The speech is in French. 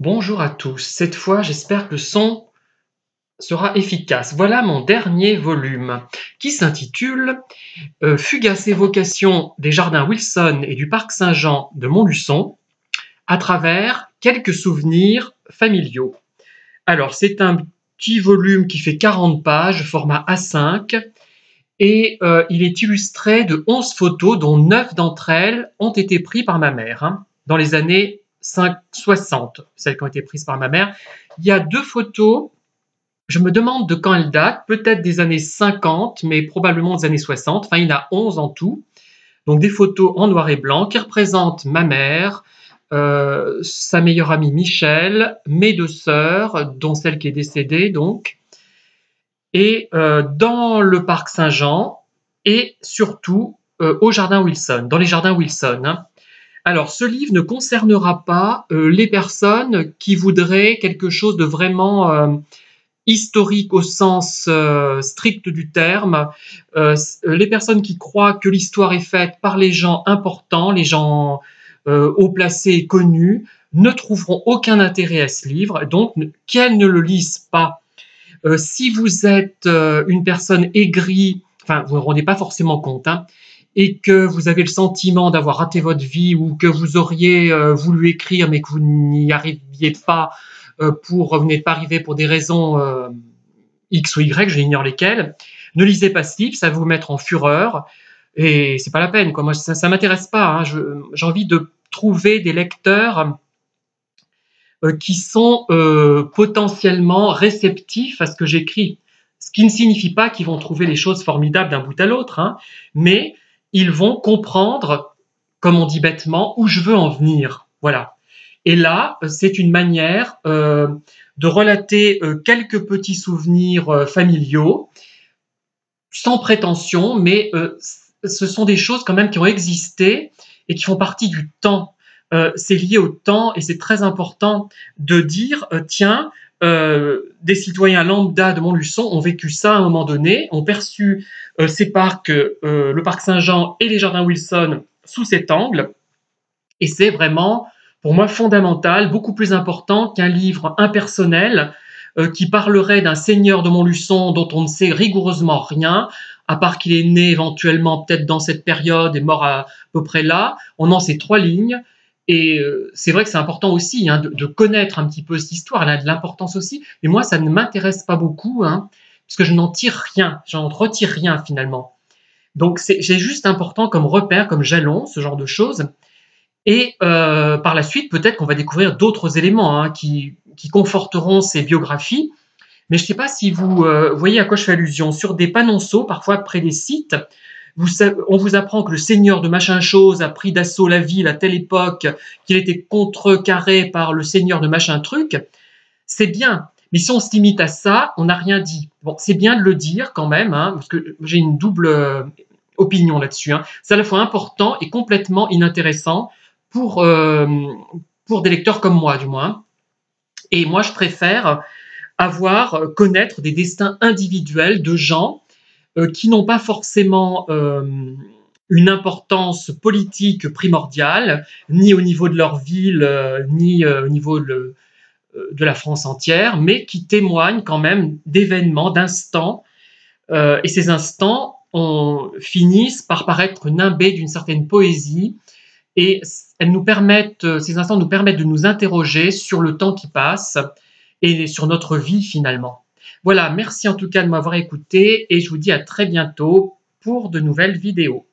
Bonjour à tous, cette fois j'espère que le son sera efficace. Voilà mon dernier volume qui s'intitule Fugaces évocations des jardins Wilson et du parc Saint-Jean de Montluçon à travers quelques souvenirs familiaux. Alors c'est un petit volume qui fait 40 pages, format A5, et il est illustré de 11 photos dont 9 d'entre elles ont été prises par ma mère, dans les années 60, celles qui ont été prises par ma mère. Il y a 2 photos, je me demande de quand elles datent, peut-être des années 50, mais probablement des années 60. Enfin, il y en a 11 en tout. Donc des photos en noir et blanc qui représentent ma mère, sa meilleure amie Michel, mes 2 sœurs, dont celle qui est décédée donc, et dans le parc Saint-Jean, et surtout au jardin Wilson, dans les jardins Wilson, hein. Alors, ce livre ne concernera pas les personnes qui voudraient quelque chose de vraiment historique au sens strict du terme, les personnes qui croient que l'histoire est faite par les gens importants, les gens haut placés et connus, ne trouveront aucun intérêt à ce livre, donc qu'elles ne le lisent pas. Si vous êtes une personne aigrie, enfin, vous ne vous rendez pas forcément compte, hein, et que vous avez le sentiment d'avoir raté votre vie ou que vous auriez voulu écrire mais que vous n'y arriviez pas vous n'êtes pas arrivé pour des raisons X ou Y, j'ignore lesquelles, ne lisez pas ce livre, ça va vous mettre en fureur et c'est pas la peine, quoi. Moi, ça m'intéresse pas, hein. J'ai envie de trouver des lecteurs qui sont potentiellement réceptifs à ce que j'écris. Ce qui ne signifie pas qu'ils vont trouver les choses formidables d'un bout à l'autre, hein, mais ils vont comprendre, comme on dit bêtement, où je veux en venir. Voilà. Et là, c'est une manière de relater quelques petits souvenirs familiaux, sans prétention, mais ce sont des choses quand même qui ont existé et qui font partie du temps. C'est lié au temps et c'est très important de dire, tiens, des citoyens lambda de Montluçon ont vécu ça à un moment donné, ont perçu ces parcs, le parc Saint-Jean et les jardins Wilson sous cet angle, et c'est vraiment, pour moi, fondamental, beaucoup plus important qu'un livre impersonnel qui parlerait d'un seigneur de Montluçon dont on ne sait rigoureusement rien, à part qu'il est né éventuellement peut-être dans cette période et mort à peu près là. On en sait 3 lignes. Et c'est vrai que c'est important aussi, hein, de connaître un petit peu cette histoire, elle a de l'importance aussi. Mais moi, ça ne m'intéresse pas beaucoup, hein, puisque je n'en tire rien, j'en retire rien finalement. Donc c'est juste important comme repère, comme jalon, ce genre de choses. Et par la suite, peut-être qu'on va découvrir d'autres éléments, hein, qui conforteront ces biographies. Mais je ne sais pas si vous voyez à quoi je fais allusion. Sur des panonceaux, parfois près des sites, on vous apprend que le seigneur de machin chose a pris d'assaut la ville à telle époque, qu'il était contrecarré par le seigneur de machin truc. C'est bien. Mais si on se limite à ça, on n'a rien dit. Bon, c'est bien de le dire quand même, hein, parce que j'ai une double opinion là-dessus, hein. C'est à la fois important et complètement inintéressant pour, euh, pour des lecteurs comme moi, du moins. Et moi, je préfère connaître des destins individuels de gens qui n'ont pas forcément une importance politique primordiale, ni au niveau de leur ville, ni au niveau de la France entière, mais qui témoignent quand même d'événements, d'instants, et ces instants finissent par paraître nimbés d'une certaine poésie, et ces instants nous permettent de nous interroger sur le temps qui passe et sur notre vie finalement. Voilà, merci en tout cas de m'avoir écouté et je vous dis à très bientôt pour de nouvelles vidéos.